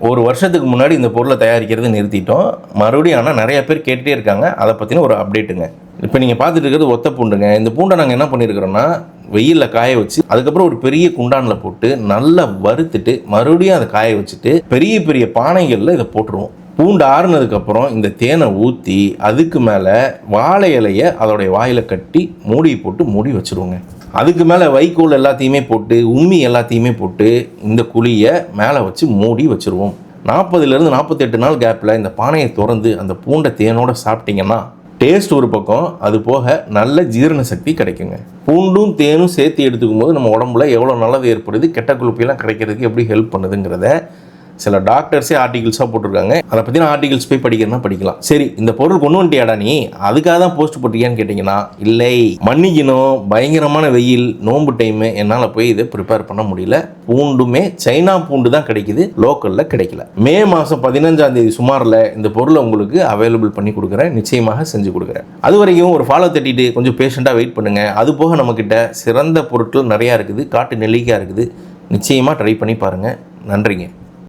ஒரு வருஷத்துக்கு முன்னாடி இந்த பொருளை தயாரிக்கிறது நிறுத்திட்டோம். மறுபடியும் ஆனால் நிறைய பேர் கேட்டுகிட்டே இருக்காங்க. அதை பற்றின ஒரு அப்டேட்டுங்க. இப்போ நீங்கள் பார்த்துட்டு இருக்கிறது ஒத்த பூண்டுங்க. இந்த பூண்டை நாங்கள் என்ன பண்ணியிருக்கிறோன்னா, வெயிலில் காய வச்சு அதுக்கப்புறம் ஒரு பெரிய குண்டானில் போட்டு நல்லா வறுத்துட்டு மறுபடியும் அதை காய வச்சுட்டு பெரிய பெரிய பானைகளில் இதை போட்டுருவோம். பூண்டு ஆறுனதுக்கப்புறம் இந்த தேனை ஊற்றி அதுக்கு மேலே வாழை இலையை அதோடைய வாயில் கட்டி மூடி போட்டு மூடி வச்சுருவோங்க. அதுக்கு மேலே வைக்கோல் எல்லாத்தையுமே போட்டு உம்மி எல்லாத்தையுமே போட்டு இந்த குழியை மேலே வச்சு மூடி வச்சுருவோம். 40லேருந்து 48 நாள் கேப்பில் இந்த பானையை திறந்து அந்த பூண்டை தேனோடு சாப்பிட்டிங்கன்னா டேஸ்ட் ஒரு பக்கம், அது போக நல்ல ஜீரண சக்தி கிடைக்குங்க. பூண்டும் தேனும் சேர்த்து எடுத்துக்கும் போது நம்ம உடம்புல எவ்வளோ நல்லது ஏற்படுது, கெட்ட கொழுப்பெல்லாம் கிடைக்கிறதுக்கு எப்படி ஹெல்ப் பண்ணுதுங்கிறத சில டாக்டர்ஸே ஆர்டிகல்ஸாக போட்டிருக்காங்க. அதை பற்றின ஆர்டிகல்ஸ் போய் படிக்கிறதுனா படிக்கலாம். சரி, இந்த பொருள் கொண்டு வந்துட்டியாடா நீ, அதுக்காக தான் போஸ்ட் போட்டிருக்கியான்னு கேட்டிங்கன்னா இல்லை, மன்னிக்கணும், பயங்கரமான வெயில், நோன்பு டைமு, என்னால் போய் இதை ப்ரிப்பேர் பண்ண முடியல. பூண்டுமே சைனா பூண்டு தான் கிடைக்குது, லோக்கலில் கிடைக்கல. மே மாதம் 15ஆம் தேதி சுமாரில் இந்த பொருளை உங்களுக்கு அவைலபிள் பண்ணி கொடுக்குறேன், நிச்சயமாக செஞ்சு கொடுக்குறேன். அது வரைக்கும் ஒரு ஃபாலோ தட்டிட்டு கொஞ்சம் பேஷண்ட்டாக வெயிட் பண்ணுங்கள். அது போக நம்மக்கிட்ட சிறந்த பொருட்கள் நிறையா இருக்குது. காட்டு நெல்லிக்காய் இருக்குது, நிச்சயமாக ட்ரை பண்ணி பாருங்கள். நன்றிங்க.